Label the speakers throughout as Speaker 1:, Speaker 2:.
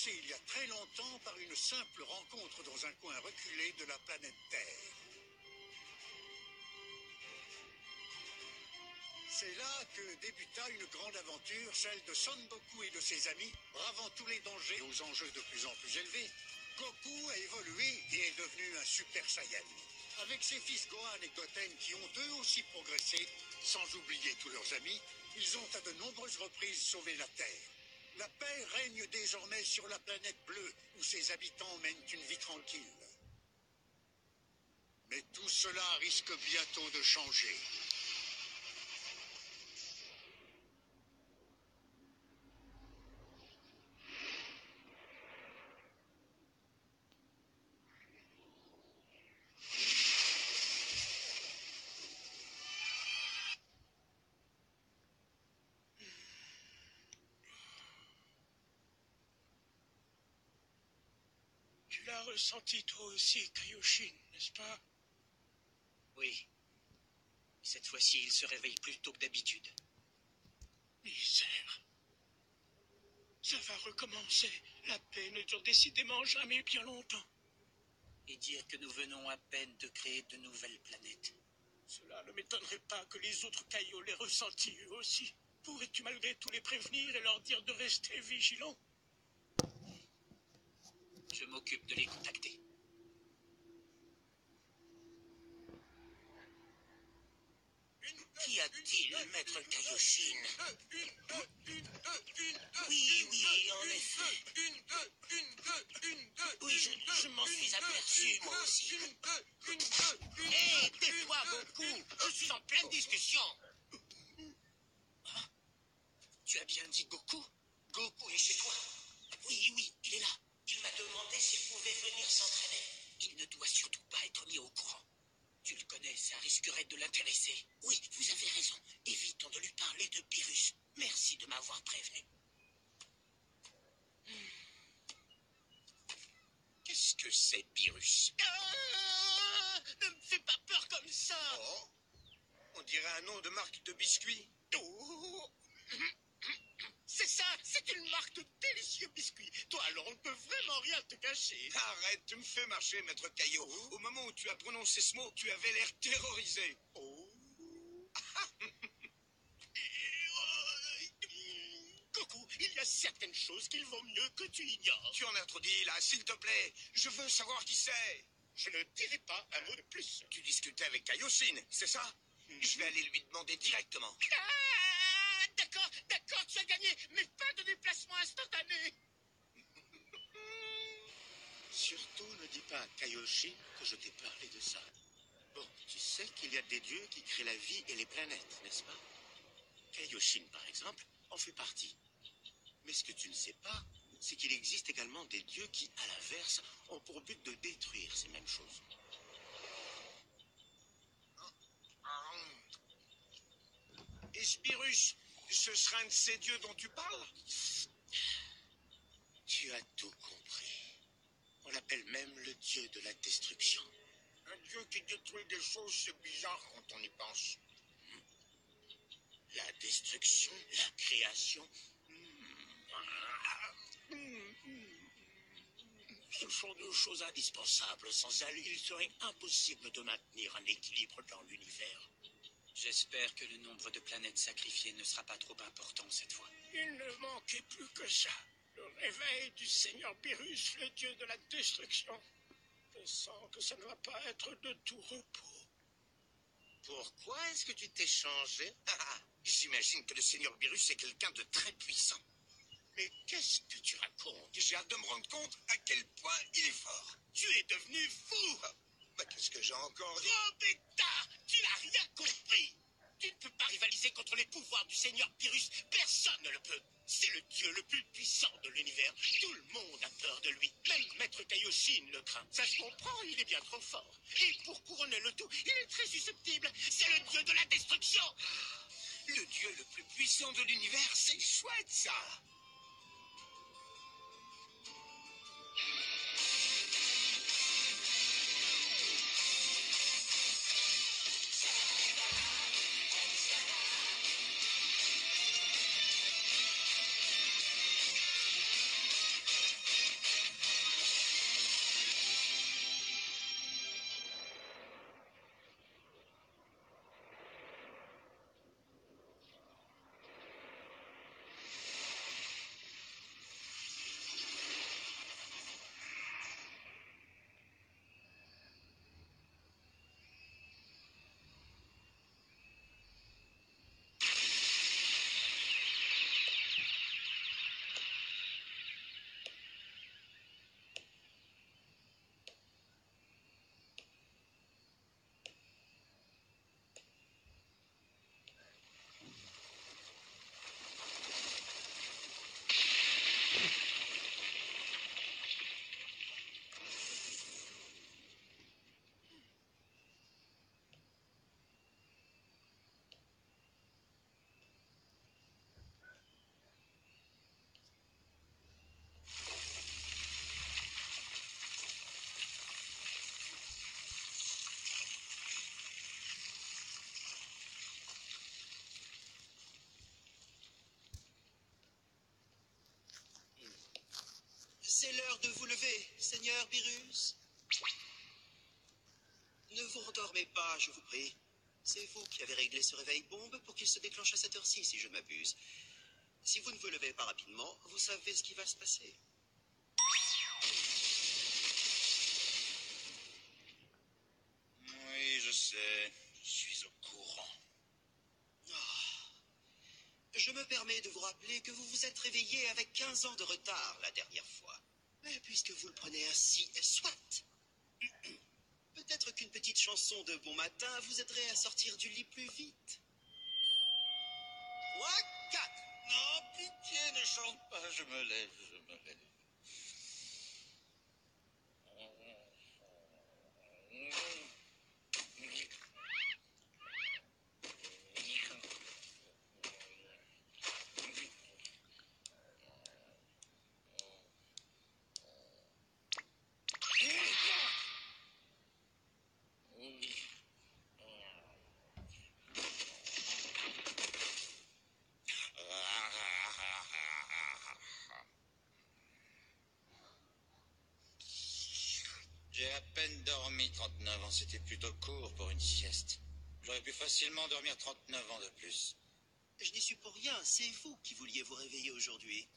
Speaker 1: commencé il y a très longtemps par une simple rencontre dans un coin reculé de la planète Terre. C'est là que débuta une grande aventure, celle de Son Goku et de ses amis, bravant tous les dangers et aux enjeux de plus en plus élevés. Goku a évolué et est devenu un Super Saiyan. Avec ses fils Gohan et Goten qui ont eux aussi progressé, sans oublier tous leurs amis, ils ont à de nombreuses reprises sauvé la Terre. La paix règne désormais sur la planète bleue, où ses habitants mènent une vie tranquille. Mais tout cela risque bientôt de changer.
Speaker 2: Tu l'as ressenti toi aussi, Kaioshin, n'est-ce pas?
Speaker 3: Oui. Cette fois-ci, il se réveille plus tôt que d'habitude.
Speaker 2: Misère. Ça va recommencer. La paix ne dure décidément jamais bien longtemps.
Speaker 3: Et dire que nous venons à peine de créer de nouvelles planètes.
Speaker 2: Cela ne m'étonnerait pas que les autres Kaio l'aient ressenti eux aussi. Pourrais-tu malgré tout les prévenir et leur dire de rester vigilants?
Speaker 3: Je m'occupe de les contacter.
Speaker 4: Qu'y a-t-il, maître Kaioshin? Oui, en effet. Oui, je m'en suis aperçu, moi aussi. Hé, tais-toi, Goku. Je suis en pleine discussion.
Speaker 3: Ah, tu as bien dit Goku?
Speaker 4: Goku est chez toi? Oui, il est là. Il m'a demandé s'il pouvait venir s'entraîner.
Speaker 3: Il ne doit surtout pas être mis au courant. Tu le connais, ça risquerait de l'intéresser.
Speaker 4: Oui, vous avez raison. Évitons de lui parler de Beerus. Merci de m'avoir prévenu.
Speaker 3: Qu'est-ce que c'est, Beerus?
Speaker 4: Ne me fais pas peur comme ça.
Speaker 5: Oh, on dirait un nom de marque de biscuits.
Speaker 4: Oh. C'est ça, c'est une marque de délicieux biscuits. Toi, alors, on ne peut vraiment rien te cacher.
Speaker 5: Arrête, tu me fais marcher, maître Caillot. Au moment où tu as prononcé ce mot, tu avais l'air terrorisé.
Speaker 4: Oh. Goku, il y a certaines choses qu'il vaut mieux que tu ignores.
Speaker 5: Tu en as trop dit, là, s'il te plaît. Je veux savoir qui c'est.
Speaker 4: Je ne dirai pas un mot de plus.
Speaker 5: Tu discutais avec Kaioshin, c'est ça? Je vais aller lui demander directement.
Speaker 4: Ah, d'accord, tu as gagné, mais pas de déplacement instantané.
Speaker 6: Surtout ne dis pas à Kaioshin que je t'ai parlé de ça. Bon, tu sais qu'il y a des dieux qui créent la vie et les planètes, n'est-ce pas? Kaioshin, par exemple, en fait partie. Mais ce que tu ne sais pas, c'est qu'il existe également des dieux qui, à l'inverse, ont pour but de détruire ces mêmes choses.
Speaker 5: Et Beerus, ce sera un de ces dieux dont tu parles?
Speaker 6: Tu as tout compris. On l'appelle même le dieu de la destruction.
Speaker 5: Un dieu qui détruit des choses, c'est bizarre quand on y pense.
Speaker 6: La destruction, la création. Ce sont deux choses indispensables. Sans elles, il serait impossible de maintenir un équilibre dans l'univers.
Speaker 3: J'espère que le nombre de planètes sacrifiées ne sera pas trop important cette fois.
Speaker 2: Il ne manquait plus que ça. Le réveil du Seigneur Beerus, le dieu de la destruction. Je sens que ça ne va pas être de tout repos.
Speaker 6: Pourquoi est-ce que tu t'es changé?
Speaker 5: J'imagine que le Seigneur Beerus est quelqu'un de très puissant.
Speaker 6: Mais qu'est-ce que tu racontes?
Speaker 5: J'ai hâte de me rendre compte à quel point il est fort.
Speaker 4: Tu es devenu fou.
Speaker 5: Bah, qu'est-ce que j'ai encore dit?
Speaker 4: Oh, bêta, tu n'as rien compris. Tu ne peux pas rivaliser contre les pouvoirs du Seigneur Beerus. Personne ne le peut. C'est le dieu le plus puissant de l'univers. Tout le monde a peur de lui. Même Maître Kaioshin le craint. Ça se comprend, il est bien trop fort. Et pour couronner le tout, il est très susceptible. C'est le dieu de la destruction.
Speaker 5: Le dieu le plus puissant de l'univers, c'est chouette ça.
Speaker 7: Seigneur Pyrrhus? Ne vous rendormez pas, je vous prie. C'est vous qui avez réglé ce réveil-bombe pour qu'il se déclenche à cette heure-ci, si je ne m'abuse. Si vous ne vous levez pas rapidement, vous savez ce qui va se passer.
Speaker 6: Oui, je sais. Je suis au courant.
Speaker 7: Je me permets de vous rappeler que vous vous êtes réveillé avec 15 ans de retard la dernière fois. Mais puisque vous le prenez ainsi, soit. Peut-être qu'une petite chanson de bon matin vous aiderait à sortir du lit plus vite. 3, 4.
Speaker 6: Non, pitié, ne chante pas, je me lève, je me lève. J'ai à peine dormi 39 ans, c'était plutôt court pour une sieste. J'aurais pu facilement dormir 39 ans de plus.
Speaker 7: Je n'y suis pour rien, c'est vous qui vouliez vous réveiller aujourd'hui.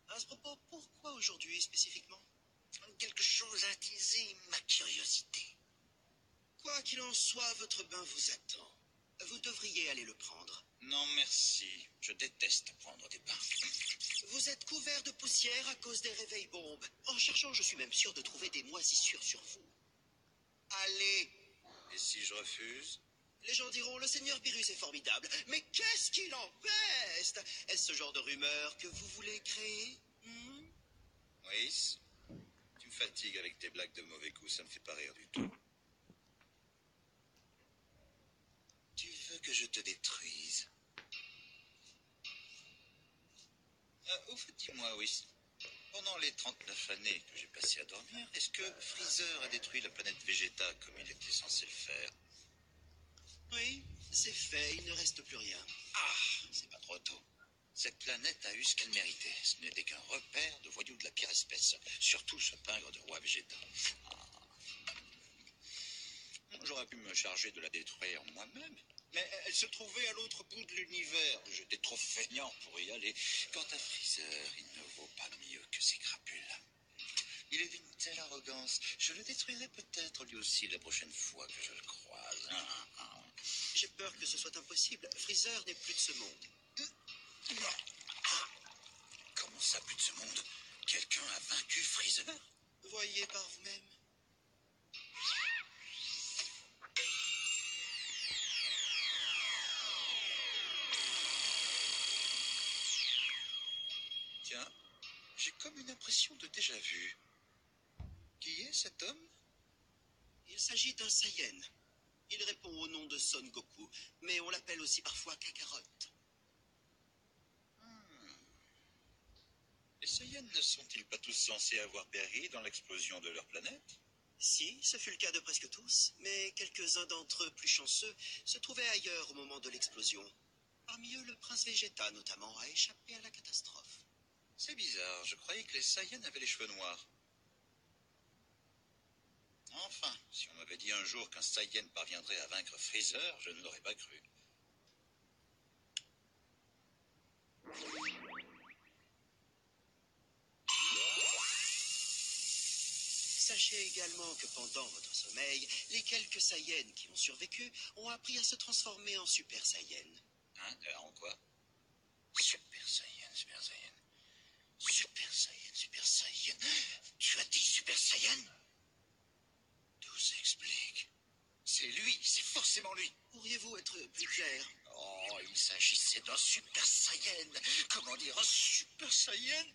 Speaker 7: À ce propos, pourquoi aujourd'hui spécifiquement?
Speaker 6: Quelque chose a attisé ma curiosité.
Speaker 7: Quoi qu'il en soit, votre bain vous attend. Vous devriez aller le prendre.
Speaker 6: Non, merci. Je déteste prendre des bains.
Speaker 7: Vous êtes couvert de poussière à cause des réveils bombes. En cherchant, je suis même sûr de trouver des moisissures sur vous. Allez!
Speaker 6: Et si je refuse?
Speaker 7: Les gens diront, le seigneur Pyrrhus est formidable. Mais qu'est-ce qu'il en peste? Est-ce ce genre de rumeur que vous voulez créer?
Speaker 6: Oui. Tu me fatigues avec tes blagues de mauvais goût, ça me fait pas rire du tout. Tu veux que je te détruise? Au fait, dis-moi, Whis, pendant les 39 années que j'ai passées à dormir, est-ce que Freezer a détruit la planète Vegeta comme il était censé le faire?
Speaker 7: Oui, c'est fait, il ne reste plus rien.
Speaker 6: Ah, c'est pas trop tôt. Cette planète a eu ce qu'elle méritait. Ce n'était qu'un repère de voyous de la pire espèce. Surtout ce pingre de roi Vegeta. Ah. J'aurais pu me charger de la détruire moi-même. Mais elle se trouvait à l'autre bout de l'univers. J'étais trop feignant pour y aller. Quant à Freezer, il ne vaut pas mieux que ses crapules. Il est d'une telle arrogance. Je le détruirai peut-être lui aussi la prochaine fois que je le croise.
Speaker 7: J'ai peur que ce soit impossible. Freezer n'est plus de ce monde.
Speaker 6: Comment ça, plus de ce monde? Quelqu'un a vaincu Freezer?
Speaker 7: Voyez par vous-même.
Speaker 6: Tiens, j'ai comme une impression de déjà-vu. Qui est cet homme?
Speaker 7: Il s'agit d'un Saiyan. Il répond au nom de Son Goku, mais on l'appelle aussi parfois Kakarot.
Speaker 6: Les Saiyans ne sont-ils pas tous censés avoir péri dans l'explosion de leur planète?
Speaker 7: Si, ce fut le cas de presque tous, mais quelques-uns d'entre eux plus chanceux se trouvaient ailleurs au moment de l'explosion. Parmi eux, le prince Vegeta notamment a échappé à la catastrophe.
Speaker 6: C'est bizarre, je croyais que les Saiyans avaient les cheveux noirs. Enfin, si on m'avait dit un jour qu'un Saiyan parviendrait à vaincre Freezer, je ne l'aurais pas cru.
Speaker 7: Sachez également que pendant votre sommeil, les quelques Saiyans qui ont survécu ont appris à se transformer en Super Saiyan.
Speaker 6: Hein? En quoi? Super Saiyan, Super Saiyan. Super Saiyan, Super Saiyan. Tu as dit Super Saiyan? Tout s'explique. C'est lui, c'est forcément lui.
Speaker 7: Pourriez-vous être plus clair?
Speaker 6: Oh, il s'agissait d'un Super Saiyan. Comment dire, un Super Saiyan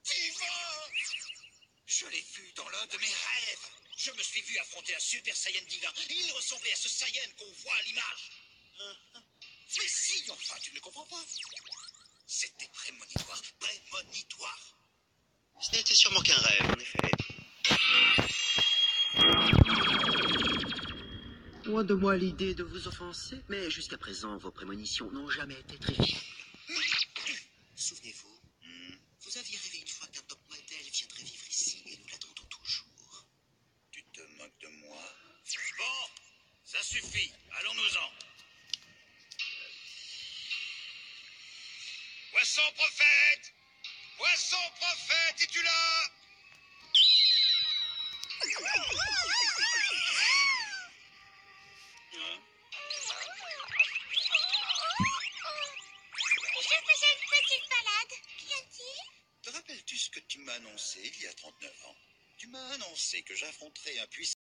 Speaker 6: divin? Je l'ai vu dans l'un de mes rêves. Je me suis vu affronter un Super Saiyan divin. Il ressemblait à ce Saiyan qu'on voit à l'image. Mais si, enfin, tu ne comprends pas. C'était prémonitoire, prémonitoire.
Speaker 7: Ce n'était sûrement qu'un rêve, en effet. Loin de moi l'idée de vous offenser, mais jusqu'à présent, vos prémonitions n'ont jamais été très fiables. Souvenez-vous, vous aviez rêvé une fois qu'un top modèle viendrait vivre ici et nous l'attendons tous.
Speaker 1: Poisson prophète! Poisson prophète, es-tu là?
Speaker 8: Je faisais une petite balade. Qu'y a-t-il?
Speaker 1: Te rappelles-tu ce que tu m'as annoncé il y a 39 ans? Tu m'as annoncé que j'affronterais un puissant